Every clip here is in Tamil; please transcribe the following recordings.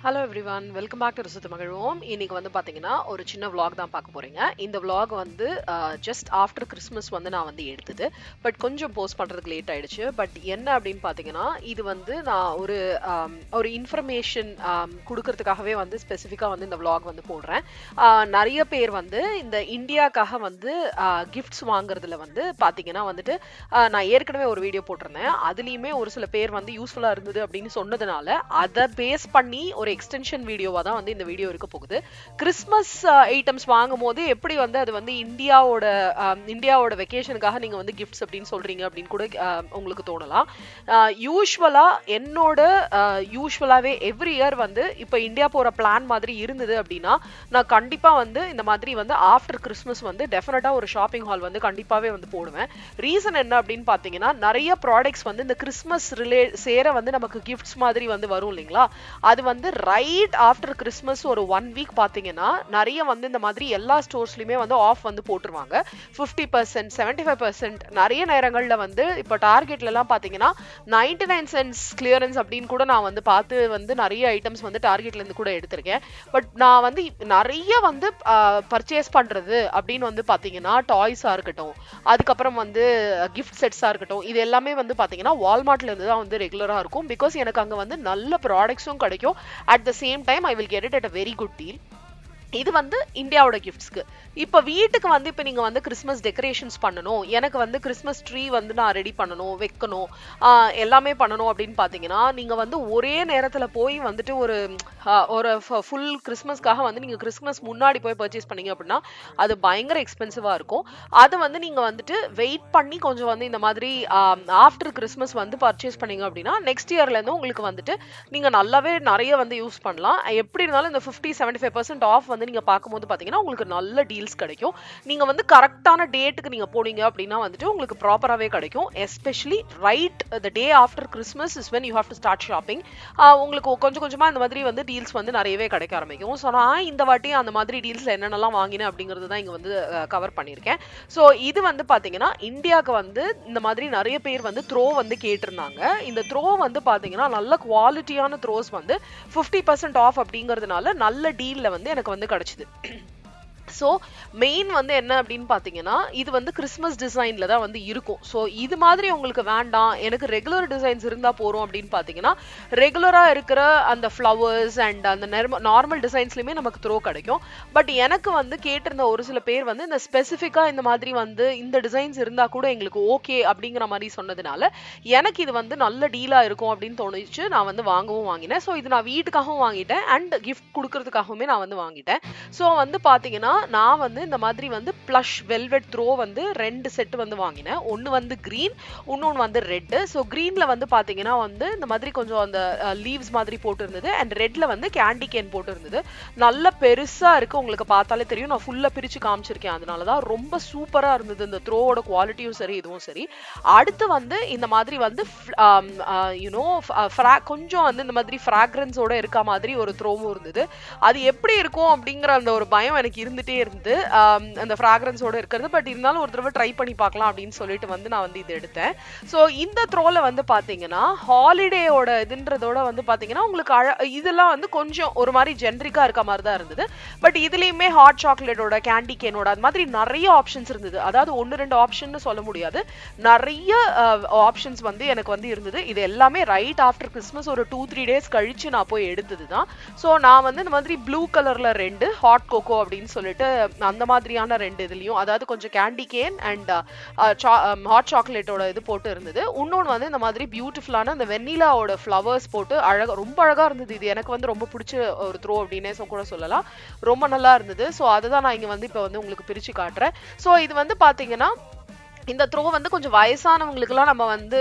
Hello everyone, welcome back to ரிசுத்து மகிழ்வோம். இன்னைக்கு வந்து பாத்தீங்கன்னா ஒரு சின்ன vlog தான் பார்க்க போறீங்க. இந்த vlog வந்து ஜஸ்ட் ஆஃப்டர் கிறிஸ்மஸ் வந்து நான் வந்து எடுத்தது. பட் கொஞ்சம் போஸ்ட் பண்றதுக்கு லேட் ஆயிடுச்சு. பட் என்ன அப்படின்னு பாத்தீங்கன்னா, இது வந்து நான் ஒரு இன்ஃபர்மேஷன் கொடுக்கறதுக்காகவே வந்து ஸ்பெசிஃபிக்கா வந்து இந்த vlog வந்து போடுறேன். நிறைய பேர் வந்து இந்த இந்தியாக்காக வந்து கிஃப்ட்ஸ் வாங்குறதுல வந்து பாத்தீங்கன்னா வந்துட்டு நான் ஏற்கனவே ஒரு வீடியோ போட்டிருந்தேன். அதுலயுமே ஒரு சில பேர் வந்து யூஸ்ஃபுல்லா இருந்தது அப்படின்னு சொன்னதுனால அதை பேஸ் பண்ணி ஒரு எக்ஸ்டென்ஷன் வீடியோவா தான் வந்து இந்த வீடியோ இருக்க போகுது. கிறிஸ்மஸ் ஐட்டம்ஸ் வாங்கும் போது எப்படி வந்து அது வந்து இந்தியாவோட வெக்கேஷனுக்காக நீங்க வந்து கிஃப்ட்ஸ் அப்படின்னு சொல்றீங்க அப்படின்னு கூட உங்களுக்கு தோணலாம். யூஸ்வலாவே எவ்ரி இயர் வந்து இப்ப இந்தியா போற பிளான் மாதிரி இருந்தது அப்படின்னா நான் கண்டிப்பா வந்து இந்த மாதிரி வந்து ஆஃப்டர் கிறிஸ்மஸ் வந்து டெஃபினட்டா ஒரு ஷாப்பிங் ஹால் வந்து கண்டிப்பாவே வந்து போடுவேன். ரீசன் என்ன அப்படின்னு பாத்தீங்கன்னா, நிறைய ப்ராடக்ட்ஸ் வந்து இந்த கிறிஸ்மஸ் சேர வந்து நமக்கு கிஃப்ட்ஸ் மாதிரி வந்து வரும் இல்லைங்களா. அது வந்து ரைட் ஆஃப்டர் கிறிஸ்மஸ் ஒரு 1 வீக் பாத்தீங்கன்னா நிறைய வந்து இந்த மாதிரி எல்லா ஸ்டோர்ஸ்லயுமே வந்து ஆஃப் வந்து போட்டுருவாங்க. 50%, 75%. நிறைய நேரங்கள்ல வந்து இப்ப டார்கெட்ல எல்லாம் பாத்தீங்கன்னா 99 cents கிளியரன்ஸ் அப்படின்னு கூட நான் வந்து பார்த்து வந்து நிறைய ஐட்டம்ஸ் வந்து டார்கெட்ல இருந்து கூட எடுத்திருக்கேன். பட் நான் வந்து நிறைய வந்து பர்ச்சேஸ் பண்றது அப்படின்னு வந்து பாத்தீங்கன்னா டாய்ஸா இருக்கட்டும், அதுக்கப்புறம் வந்து கிஃப்ட் செட்ஸா இருக்கட்டும், இது எல்லாமே வந்து பாத்தீங்கன்னா வால்மார்ட்ல இருந்து தான் வந்து ரெகுலரா இருக்கும். பிகாஸ் எனக்கு அங்க வந்து நல்ல ப்ராடக்ட்ஸும் கிடைக்கும். At the same time I will get it at a very good deal. இது வந்து இந்தியாவோட கிஃப்ட்ஸ்க்கு. இப்ப வீட்டுக்கு வந்து இப்ப நீங்க வந்து கிறிஸ்மஸ் டெக்கரேஷன்ஸ் பண்ணணும், எனக்கு வந்து கிறிஸ்மஸ் ட்ரீ வந்து நான் ரெடி பண்ணணும், வைக்கணும், எல்லாமே பண்ணணும் அப்படின்னு பாத்தீங்கன்னா நீங்க வந்து ஒரே நேரத்துல போய் வந்துட்டு ஒரு ஃபுல் கிறிஸ்மஸ்க்காக வந்து நீங்க கிறிஸ்மஸ் முன்னாடி போய் பர்ச்சேஸ் பண்ணீங்க அப்படின்னா அது பயங்கர எக்ஸ்பென்சிவா இருக்கும். அது வந்து நீங்க வந்துட்டு வெயிட் பண்ணி கொஞ்சம் வந்து இந்த மாதிரி ஆஃப்டர் கிறிஸ்மஸ் வந்து பர்ச்சேஸ் பண்ணீங்க அப்படின்னா நெக்ஸ்ட் இயர்ல இருந்து உங்களுக்கு வந்துட்டு நீங்க நல்லாவே நிறைய வந்து யூஸ் பண்ணலாம். எப்படி இருந்தாலும் இந்த 50-75% ஆஃப் வந்து நீங்க பார்க்கும்போது பாத்தீங்கன்னா உங்களுக்கு நல்ல டீல்ஸ் கிடைக்கும். நீங்க வந்து கரெக்டான டேட்டுக்கு நீங்க போனீங்க அப்படின்னா வந்துட்டு உங்களுக்கு ப்ராப்பராவே கிடைக்கும். Especially right the day after Christmas is when you have to start shopping. உங்களுக்கு கொஞ்சம் கொஞ்சமா இந்த மாதிரி வந்து டீல்ஸ் வந்து நிறையவே கிடைக்க ஆரம்பிக்கும். ஸோ நான் இந்த வாட்டி அந்த மாதிரி டீல்ஸ்ல என்னென்னலாம் வாங்கினேன் அப்படிங்கிறது தான் இங்க வந்து கவர் பண்ணியிருக்கேன். ஸோ இது வந்து பாத்தீங்கன்னா இந்தியாவுக்கு வந்து இந்த மாதிரி நிறைய பேர் வந்து த்ரோ வந்து கேட்டிருந்தாங்க. இந்த த்ரோ வந்து பாத்தீங்கன்னா நல்ல குவாலிட்டியான த்ரோஸ் வந்து 50% ஆஃப் அப்படிங்கிறதுனால நல்ல டீல்ல வந்து எனக்கு வந்து கிடைச்சது. ஸோ மெயின் வந்து என்ன அப்படின்னு பாத்தீங்கன்னா இது வந்து கிறிஸ்மஸ் டிசைன்ல தான் வந்து இருக்கும். ஸோ இது மாதிரி உங்களுக்கு வேண்டாம், எனக்கு ரெகுலர் டிசைன்ஸ் இருந்தா போறோம் அப்படின்னு பாத்தீங்கன்னா ரெகுலரா இருக்கிற அந்த ஃப்ளவர்ஸ் அண்ட் அந்த நார்மல் டிசைன்ஸ்லயுமே நமக்கு த்ரோ கிடைக்கும். பட் எனக்கு வந்து கேட்டிருந்த ஒரு சில பேர் வந்து இந்த ஸ்பெசிஃபிக்கா இந்த மாதிரி வந்து இந்த டிசைன்ஸ் இருந்தா கூட எங்களுக்கு ஓகே அப்படிங்கிற மாதிரி சொன்னதுனால எனக்கு இது வந்து நல்ல டீலா இருக்கும் அப்படின்னு தோணுச்சு. நான் வந்து வாங்கினேன். ஸோ இது நான் வீட்டுக்காகவும் வாங்கிட்டேன் அண்ட் கிஃப்ட் கொடுக்கறதுக்காகவுமே நான் வந்து வாங்கிட்டேன். ஸோ வந்து பாத்தீங்கன்னா நான் வந்து இந்த மாதிரி வந்து பிளஷ் வெல்வெட் த்ரோ வந்து 2 செட் வந்து வாங்கினேன். ஒன்னு வந்து கிரீன், இன்னொன்னு வந்து ரெட். ஸோ கிரீன்ல வந்து பாத்தீங்கன்னா வந்து இந்த மாதிரி கொஞ்சம் அந்த லீவ்ஸ் மாதிரி போட்டு இருந்தது அண்ட் ரெட்ல வந்து கேண்டி கேன் போட்டு இருந்தது. நல்ல பெருசா இருக்கு, உங்களுக்கு பார்த்தாலே தெரியும். நான் ஃபுல்லா பிரிச்சு காமிச்சிருக்கேன், அதனாலதான் ரொம்ப சூப்பரா இருந்தது. இந்த த்ரோவோட குவாலிட்டியும் சரி இதுவும் சரி. அடுத்து வந்து இந்த மாதிரி வந்து கொஞ்சம் வந்து இந்த மாதிரி ஃப்ராக்ரன்ஸோட இருக்க மாதிரி ஒரு த்ரோவும் இருந்தது. அது எப்படி இருக்கும் அப்படிங்கிற அந்த ஒரு பயம் எனக்கு இருந்துட்டே இருந்து அந்த ஃப்ராக்ரன்ஸோட இருக்கிறது. பட் இருந்தாலும் ஒரு தடவை ட்ரை பண்ணி பார்க்கலாம் அப்படின்னு சொல்லிட்டு வந்து நான் வந்து இது எடுத்தேன். ஸோ இந்த த்ரோல வந்து பாத்தீங்கன்னா ஹாலிடேயோட இதுன்றதோட வந்து பாத்தீங்கன்னா உங்களுக்கு இதெல்லாம் வந்து கொஞ்சம் ஒரு மாதிரி ஜென்ரிக்கா இருக்க மாதிரி தான் இருந்தது. பட் இதுலயுமே ஹாட் சாக்லேட்டோட, கேண்டி கேனோட அது மாதிரி நிறைய ஆப்ஷன்ஸ் இருந்தது. அதாவது 1-2 ஆப்ஷன் சொல்ல முடியாது, நிறைய ஆப்ஷன்ஸ் வந்து எனக்கு வந்து இருந்தது. இது எல்லாமே ரைட் ஆஃப்டர் கிறிஸ்மஸ் ஒரு 2-3 டேஸ் கழிச்சு நான் போய் எடுத்தது தான். ஸோ நான் வந்து இந்த மாதிரி ப்ளூ கலர்ல 2 ஹாட் கோகோ அப்படின்னு சொல்லிட்டு அந்த மாதிரியான 2 இதுலயும், அதாவது கொஞ்சம் கேண்டி கேன் அண்ட் ஹாட் சாக்லேட்டோட இது போட்டு இருந்தது. இன்னொன்று வந்து இந்த மாதிரி பியூட்டிஃபுல்லான இந்த வெண்ணிலாவோட ஃப்ளவர்ஸ் போட்டு ரொம்ப அழகா இருந்தது. இது எனக்கு வந்து ரொம்ப பிடிச்ச ஒரு த்ரோ அப்படின்னே கூட சொல்லலாம். ரொம்ப நல்லா இருந்தது. ஸோ அதுதான் நான் இங்க வந்து இப்ப வந்து உங்களுக்கு பிரிச்சு காட்டுறேன். ஸோ இது வந்து பாத்தீங்கன்னா இந்த த்ரோ வந்து கொஞ்சம் வயசானவங்களுக்குலாம் நம்ம வந்து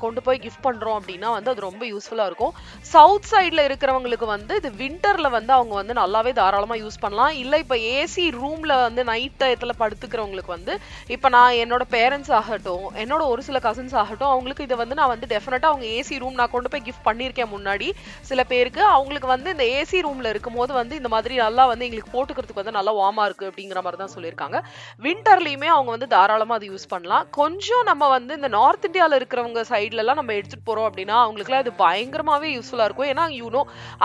கொண்டு போய் கிஃப்ட் பண்றோம் அப்படின்னா வந்து அது ரொம்ப யூஸ்ஃபுல்லா இருக்கும். சவுத் சைட்ல இருக்கிறவங்களுக்கு வந்து இது விண்டர்ல வந்து அவங்க வந்து நல்லாவே தாராளமா யூஸ் பண்ணலாம். இல்ல இப்ப ஏசி ரூம்ல வந்து நைட் டயத்துல படுத்துக்கிறவங்களுக்கு வந்து இப்ப நான் என்னோட பேரண்ட்ஸ் ஆகட்டும், என்னோட ஒரு சில கசின்ஸ் ஆகட்டும், அவங்களுக்கு இதை வந்து நான் வந்து டெஃபினட்டா அவங்க ஏசி ரூம் நான் கொண்டு போய் கிஃப்ட் பண்ணியிருக்கேன் முன்னாடி. சில பேருக்கு அவங்களுக்கு வந்து இந்த ஏசி ரூம்ல இருக்கும் போது வந்து இந்த மாதிரி நல்லா வந்து எங்களுக்கு போட்டுக்கிறதுக்கு வந்து நல்லா வார்மா இருக்கு அப்படிங்கிற மாதிரி தான் சொல்லியிருக்காங்க. விண்டர்லயுமே அவங்க வந்து தாராளமா அது யூஸ் பண்ணலாம். பண்ணலாம். கொஞ்சம் நம்ம வந்து இந்த நார்த் இந்தியால இருக்கிறவங்க சைட்ல எல்லாம் நம்ம எடுத்துட்டு போறோம் அப்படின்னா அவங்களுக்குலாம் இது பயங்கரமாவே யூஸ்ஃபுல்லா இருக்கும். ஏன்னா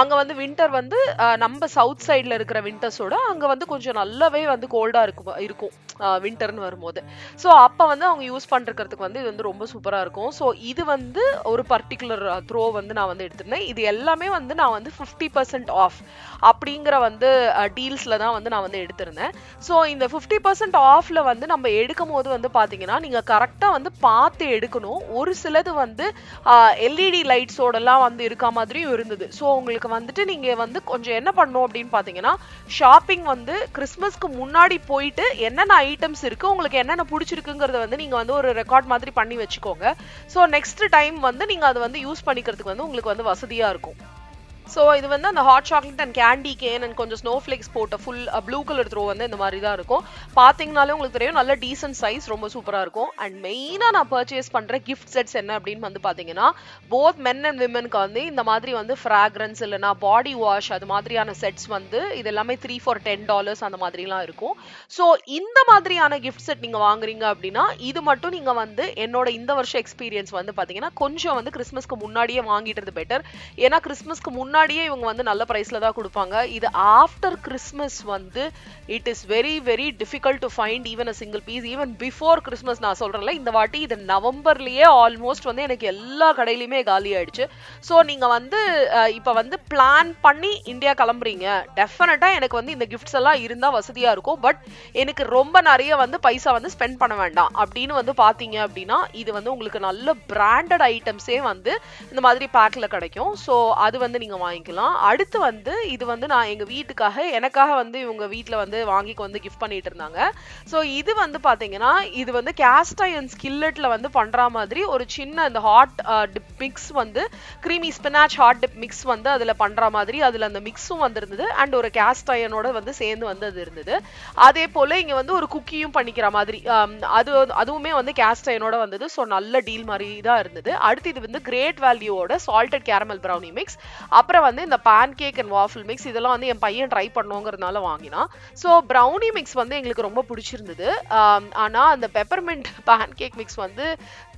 அங்க வந்து வின்டர் வந்து நம்ம சவுத் சைட்ல இருக்கிற வின்டர்ஸோட அங்க வந்து கொஞ்சம் நல்லாவே வந்து கோல்டா இருக்கும் வின்டர்னு வரும்போது. ஸோ அப்ப வந்து அவங்க யூஸ் பண்றதுக்கு வந்து இது வந்து ரொம்ப சூப்பரா இருக்கும். ஸோ இது வந்து ஒரு பர்டிகுலர் த்ரோ வந்து நான் வந்து எடுத்திருந்தேன். இது எல்லாமே வந்து நான் வந்து 50% ஆஃப் அப்படிங்கிற வந்து டீல்ஸ்ல தான் வந்து நான் வந்து எடுத்திருந்தேன். ஸோ இந்த 50% ஆஃப்ல வந்து நம்ம எடுக்கும் போது வந்து பாத்தீங்கன்னா நீங்க கரெக்டா வந்து பார்த்து எடுக்கணும். ஒரு சிலது வந்து எல்இடி லைட்ஸோடலாம் வந்து இருக்க மாதிரியும் இருந்தது. ஸோ உங்களுக்கு வந்துட்டு நீங்க வந்து கொஞ்சம் என்ன பண்ணணும் அப்படின்னு பாத்தீங்கன்னா ஷாப்பிங் வந்து கிறிஸ்மஸ்க்கு முன்னாடி போயிட்டு என்னென்ன ஐட்டம்ஸ் இருக்கு உங்களுக்கு என்னென்ன பிடிச்சிருக்குங்கிறத வந்து நீங்க வந்து ஒரு ரெக்கார்ட் மாதிரி பண்ணி வச்சுக்கோங்க. ஸோ நெக்ஸ்ட் டைம் வந்து நீங்க அதை வந்து யூஸ் பண்ணிக்கிறதுக்கு வந்து உங்களுக்கு வந்து வசதியா இருக்கும். ஸோ இது வந்து அந்த hot chocolate and candy can and கொஞ்சம் ஸ்னோ ஃபிளேக்ஸ் போட்ட ஃபுல் ப்ளூ கலர் த்ரோ வந்து இந்த மாதிரி தான் இருக்கும். பார்த்தீங்கனாலே உங்களுக்கு தெரியும் நல்ல டீசென்ட் சைஸ், ரொம்ப சூப்பராக இருக்கும். அண்ட் மெயினாக நான் பர்ச்சேஸ் பண்ணுற கிஃப்ட் செட்ஸ் என்ன அப்படின்னு வந்து பார்த்தீங்கன்னா போத் மென் அண்ட் விமென்க்கு வந்து இந்த மாதிரி வந்து ஃப்ராக்ரன்ஸ் இல்லைனா பாடி வாஷ் அது மாதிரியான செட்ஸ் வந்து இது எல்லாமே 3 for $10 அந்த மாதிரிலாம் இருக்கும். ஸோ இந்த மாதிரியான கிஃப்ட் செட் நீங்கள் வாங்குறீங்க அப்படின்னா இது மட்டும் நீங்கள் வந்து என்னோட இந்த வருஷம் எக்ஸ்பீரியன்ஸ் வந்து பார்த்தீங்கன்னா கொஞ்சம் வந்து கிறிஸ்மஸ்க்கு முன்னாடியே வாங்கிடுறது பெட்டர். ஏன்னா கிறிஸ்மஸ்க்கு முன்னாடியே இவங்க வந்து நல்ல பிரைஸ்ல தான் கொடுப்பாங்க. இது ஆஃப்டர் கிறிஸ்மஸ் வந்து it is very very difficult to find even a single piece. Even before Christmas நான் சொல்றேன்ல இந்த வாட்டி இது நவம்பர்லயே ஆல்மோஸ்ட் வந்து எனக்கு எல்லா கடையிலுமே காலி ஆயிடுச்சு. ஸோ நீங்க வந்து இப்ப வந்து பிளான் பண்ணி இந்தியா கிளம்புறீங்க, டெஃபினட்டா எனக்கு வந்து இந்த கிஃப்ட்ஸ் எல்லாம் இருந்தா வசதியா இருக்கும். பட் எனக்கு ரொம்ப நிறைய வந்து பைசா வந்து ஸ்பெண்ட் பண்ண வேண்டாம் அப்படின்னு வந்து பாத்தீங்க அப்படின்னா இது வந்து உங்களுக்கு நல்ல பிராண்டட் ஐட்டம்ஸே வந்து இந்த மாதிரி பேக்ல கிடைக்கும். ஸோ அது வந்து நீங்க வாங்கிக்கலாம். அடுத்து வந்து இது வந்து நான் எங்க வீட்டுக்காக எனக்காக வந்து இவங்க வீட்ல வந்து வாங்கிக்கு வந்து கிஃப்ட் பண்ணிட்டு இருந்தாங்க. ஸோ இது வந்து பாத்தீங்கன்னா இது வந்து கேஸ்ட் அயர்ன் ஸ்கில்லெட்ல வந்து பண்ற மாதிரி ஒரு சின்ன இந்த ஹாட் டிப் மிக்ஸ் வந்து creamy spinach hot dip mix வந்து அதுல பண்ற மாதிரி அதுல அந்த மிக்ஸும் வந்திருந்தது அண்ட் ஒரு கேஸ்ட் அயர்னோட வந்து சேர்ந்து வந்து அது இருந்தது. அதே போல இங்க வந்து ஒரு குக்கியும் பண்ணிக்கிற மாதிரி அதுவுமே வந்து கேஸ்ட் அயர்னோட வந்தது. ஸோ நல்ல டீல் மாதிரி தான் இருந்தது. அடுத்து இது வந்து கிரேட் வேல்யூவோட சால்டட் கேரமல் ப்ரௌனி மிக்ஸ், அப்புறம் வந்து இந்த pancake and waffle mix இதெல்லாம் வந்து என் பையன் ட்ரை பண்ணுங்கிறதுனால வாங்கினா. ஸோ ப்ரௌனி மிக்ஸ் வந்து எங்களுக்கு ரொம்ப பிடிச்சிருந்தது. ஆனா அந்த பெப்பர்மெண்ட் பேன் கேக் மிக்ஸ் வந்து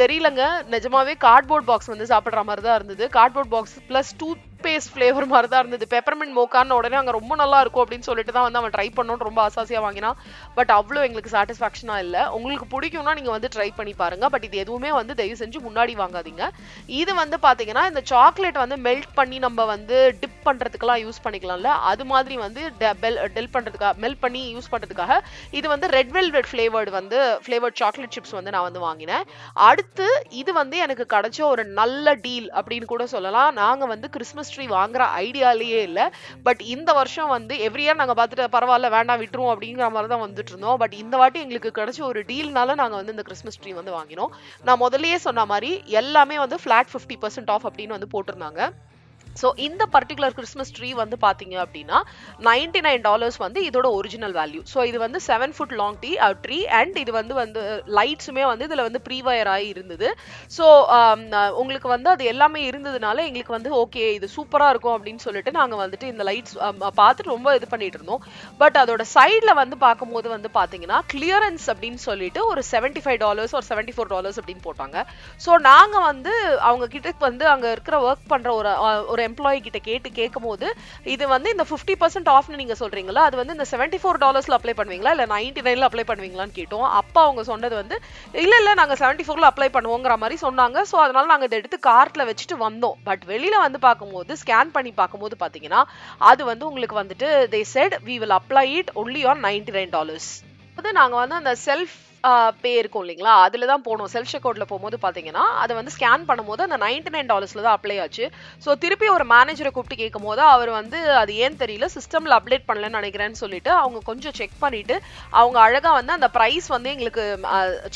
தெரியலங்க, நிஜமாவே கார்ட்போர்ட் பாக்ஸ் வந்து சாப்பிட்ற மாதிரி தான் இருந்தது. Cardboard box plus toothpaste flavour மாதிரி தான் இருந்தது. பெப்பர்மெண்ட் மோக்கான உடனே அங்கே ரொம்ப நல்லா இருக்கும் அப்படின்னு சொல்லிட்டு தான் வந்து அவன் ட்ரை பண்ணணும்னு ரொம்ப ஆசாசியாக வாங்கினா. பட் அவ்வளோ எங்களுக்கு சாட்டிஸ்ஃபேக்ஷனாக இல்லை. உங்களுக்கு பிடிக்கும்னா நீங்கள் வந்து ட்ரை பண்ணி பாருங்க. பட் இது எதுவுமே வந்து தயவு செஞ்சு முன்னாடி வாங்காதீங்க. இது வந்து பார்த்தீங்கன்னா இந்த சாக்லேட் வந்து மெல்ட் பண்ணி நம்ம வந்து டிப் பண்ணுறதுக்கெல்லாம் யூஸ் பண்ணிக்கலாம்ல, அது மாதிரி வந்து மெல்ட் பண்ணி யூஸ் பண்ணுறதுக்காக இது வந்து red velvet flavoured chocolate chips வந்து நான் வந்து வாங்கினேன். அடுத்து இது வந்து எனக்கு கிடைச்ச ஒரு நல்ல டீல் அப்படின்னு கூட சொல்லலாம். நாங்கள் வந்து கிறிஸ்மஸ் ட்ரீ வாங்குற ஐடியாலேயே இல்லை. பட் இந்த வருஷம் வந்து எவ்ரி இயர் நாங்கள் பார்த்துட்டு பரவாயில்ல வேண்டாம் விட்டுருவோம் அப்படிங்கிற மாதிரி தான் வந்துட்டு இருந்தோம். பட் இந்த வாட்டி எங்களுக்கு கிடைச்ச ஒரு டீல்னால நாங்கள் வந்து இந்த கிறிஸ்மஸ் ட்ரீ வந்து வாங்கினோம். நான் முதல்லயே சொன்ன மாதிரி எல்லாமே வந்து ஃபிளாட் 50% ஆஃப் அப்படின்னு வந்து போட்டிருந்தாங்க. ஸோ இந்த பர்டிகுலர் கிறிஸ்மஸ் ட்ரீ வந்து பார்த்தீங்க அப்படின்னா $99 வந்து இதோட ஒரிஜினல் வேல்யூ. ஸோ இது வந்து 7 foot லாங் ட்ரீ அண்ட் இது வந்து லைட்ஸுமே வந்து இதில் வந்து ப்ரீவயர் ஆகி இருந்தது. ஸோ உங்களுக்கு வந்து அது எல்லாமே இருந்ததுனால எங்களுக்கு வந்து ஓகே இது சூப்பராக இருக்கும் அப்படின்னு சொல்லிட்டு நாங்கள் வந்துட்டு இந்த லைட்ஸ் பார்த்துட்டு ரொம்ப இது பண்ணிட்டு இருந்தோம். பட் அதோட சைடில் வந்து பார்க்கும்போது வந்து பார்த்தீங்கன்னா கிளியரன்ஸ் அப்படின்னு சொல்லிட்டு ஒரு $75 or $74 அப்படின்னு போட்டாங்க. ஸோ நாங்கள் வந்து அவங்க கிட்ட வந்து அங்கே இருக்கிற ஒர்க் பண்ணுற ஒரு எம்ப்ளாயி கிட்ட கேட்கும் போது இது வந்து இந்த 50% ஆஃப்னு நீங்க சொல்றீங்களா, அது வந்து இந்த $74 அப்ளை பண்ணுவீங்களா இல்ல 99 அப்ளை பண்ணுவீங்களான்னு கேட்டோம். அப்பா அவங்க சொன்னது வந்து இல்ல நாங்க 74 அப்ளை பண்ணுவோங்கிற மாதிரி சொன்னாங்க. சோ அதனால நாங்க இதை எடுத்து கார்ட்ல வச்சுட்டு வந்தோம். பட் வெளியில வந்து பார்க்கும்போது ஸ்கேன் பண்ணி பார்க்கும்போது பாத்தீங்கன்னா அது வந்து உங்களுக்கு வந்துட்டு they said we will apply it only on $99. நாங்க வந்து அந்த செல்ஃப் பே இருக்கும் இல்லைங்களா, அதுல தான் போனோம். செல்ஃப் செக் அவுட்ல போகும்போது பாத்தீங்கன்னா அதை வந்து ஸ்கேன் பண்ணும்போது அந்த $99 தான் அப்ளை ஆச்சு. ஸோ திருப்பி ஒரு மேனேஜரை கூப்பிட்டு கேட்கும் போது அவர் வந்து அது ஏன் தெரியல சிஸ்டம்ல அப்டேட் பண்ணலன்னு நினைக்கிறேன்னு சொல்லிட்டு அவங்க கொஞ்சம் செக் பண்ணிட்டு அவங்க அழகா வந்து அந்த பிரைஸ் வந்து எங்களுக்கு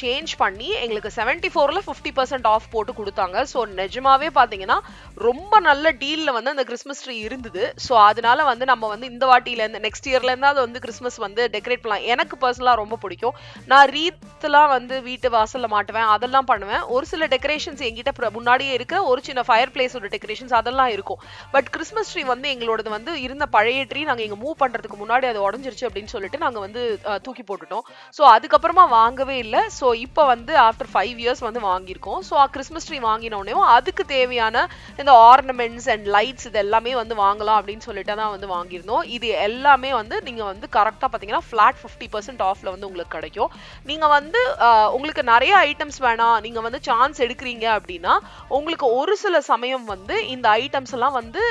சேஞ்ச் பண்ணி எங்களுக்கு 74ல 50% ஆஃப் போட்டு கொடுத்தாங்க. ஸோ நிஜமாவே பாத்தீங்கன்னா ரொம்ப நல்ல டீல்ல வந்து அந்த கிறிஸ்மஸ் ட்ரீ இருந்தது. ஸோ அதனால வந்து நம்ம வந்து இந்த வாட்டில இருந்து நெக்ஸ்ட் இயர்ல இருந்தா அது வந்து கிறிஸ்மஸ் வந்து டெக்கரேட் பண்ணலாம். எனக்கு பர்சனலா ரொம்ப பிடிக்கும். நான் லைட்லாம் வந்து வீட்டு வாசல்ல மாட்டுவேன், அதெல்லாம் பண்ணுவேன். ஒரு சில டெக்கரேஷன்ஸ் என்கிட்ட முன்னாடியே இருக்கிற ஒரு சின்ன ஃபயர் பிளேஸோட டெக்கரேஷன்ஸ் அதெல்லாம் இருக்கும். பட் கிறிஸ்மஸ் ட்ரீ வந்து எங்களோடது வந்து இருந்த பழைய ட்ரீ நாங்க இங்க மூவ் பண்றதுக்கு முன்னாடி அது உடஞ்சிருச்சு அப்படின்னு சொல்லிட்டு நாங்க வந்து தூக்கி போட்டுட்டோம். ஸோ அதுக்கப்புறமா வாங்கவே இல்லை. ஸோ இப்போ வந்து ஆஃப்டர் 5 இயர்ஸ் வந்து வாங்கியிருக்கோம். ஸோ கிறிஸ்மஸ் ட்ரீ வாங்கினோடனே அதுக்கு தேவையான இந்த ஆர்னமெண்ட்ஸ் அண்ட் லைட்ஸ் இது எல்லாமே வந்து வாங்கலாம் அப்படின்னு சொல்லிட்டு தான் வந்து வாங்கியிருந்தோம். இது எல்லாமே வந்து நீங்க வந்து கரெக்டா பாத்தீங்கன்னா ஃபிளாட் 50% ஆஃப்ல வந்து உங்களுக்கு கிடைக்கும். நீங்க வந்து உங்களுக்கு நிறைய ஐட்டம்ஸ் வேணாம், நீங்க வந்து சான்ஸ் எடுக்கிறீங்க அப்படின்னா உங்களுக்கு ஒரு சில சமயம் வந்து இந்த ஐட்டம்ஸ் எல்லாம் வந்து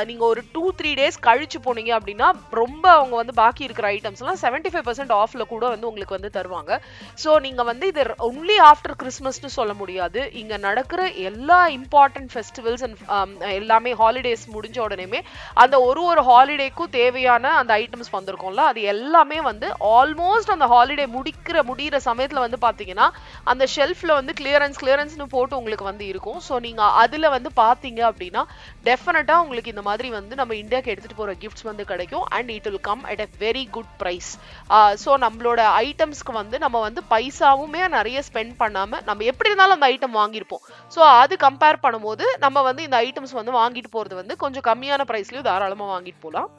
நீங்க ஒரு 2-3 டேஸ் கழிச்சு போனீங்க அப்படின்னா ரொம்ப அவங்க வந்து பாக்கி இருக்கிற ஐட்டம்ஸ் எல்லாம் 75% ஆஃப்ல கூட வந்து உங்களுக்கு வந்து தருவாங்க. ஸோ நீங்க வந்து இது ஒன்லி ஆஃப்டர் கிறிஸ்மஸ்னு சொல்ல முடியாது. இங்க நடக்கிற எல்லா இம்பார்ட்டன்ட் ஃபெஸ்டிவல்ஸ் அண்ட் எல்லாமே ஹாலிடேஸ் முடிஞ்ச உடனேமே அந்த ஒரு ஹாலிடேக்கும் தேவையான அந்த ஐட்டம்ஸ் வந்திருக்கும்ல, அது எல்லாமே வந்து ஆல்மோஸ்ட் அந்த ஹாலிடே முடிகிற சமயத்துல வந்து பாத்தீங்கன்னா அந்த ஷெல்ஃப்ல வந்து கிளியரன்ஸ்னு போட்டு உங்களுக்கு வந்து இருக்கும். ஸோ நீங்க அதுல வந்து பாத்தீங்க அப்படின்னா டெஃபினட்டா உங்களுக்கு இந்த மாதிரி வந்து நம்ம இந்தியாவுக்கு எடுத்துட்டு போற கிஃப்ட்ஸ் வந்து கிடைக்கும். And it will come at a very good price. So நம்மளோட ஐட்டம்ஸ்க்கு வந்து நம்ம வந்து பைசாவுமே நிறைய ஸ்பெண்ட் பண்ணாம நம்ம எப்படி இருந்தாலும் அந்த ஐட்டம் வாங்கியிருப்போம். ஸோ அது கம்பேர் பண்ணும்போது நம்ம வந்து இந்த ஐட்டம்ஸ் வந்து வாங்கிட்டு போறது வந்து கொஞ்சம் கம்மியான பிரைஸ்லயும் தாராளமா வாங்கிட்டு போகலாம்.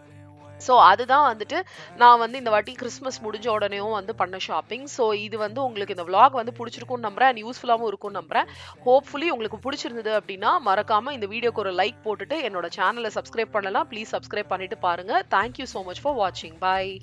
ஸோ அதுதான் வந்துட்டு நான் வந்து இந்த வாட்டி கிறிஸ்மஸ் முடிஞ்ச உடனேயும் வந்து பண்ண ஷாப்பிங். ஸோ இது வந்து உங்களுக்கு இந்த vlog வந்து பிடிச்சிருக்கும்னு நம்புறேன் அண்ட் யூஸ்ஃபுல்லாகவும் இருக்கும்னு நம்புறேன். ஹோப்ஃபுல்லி உங்களுக்கு பிடிச்சிருந்தது அப்படின்னா மறக்காம இந்த வீடியோக்கு ஒரு லைக் போட்டுட்டு என்னோட சேனலை சப்ஸ்கிரைப் பண்ணலாம். ப்ளீஸ் சப்ஸ்கிரைப் பண்ணிட்டு பாருங்க. தேங்க்யூ ஸோ மச் ஃபார் வாட்சிங். பாய்.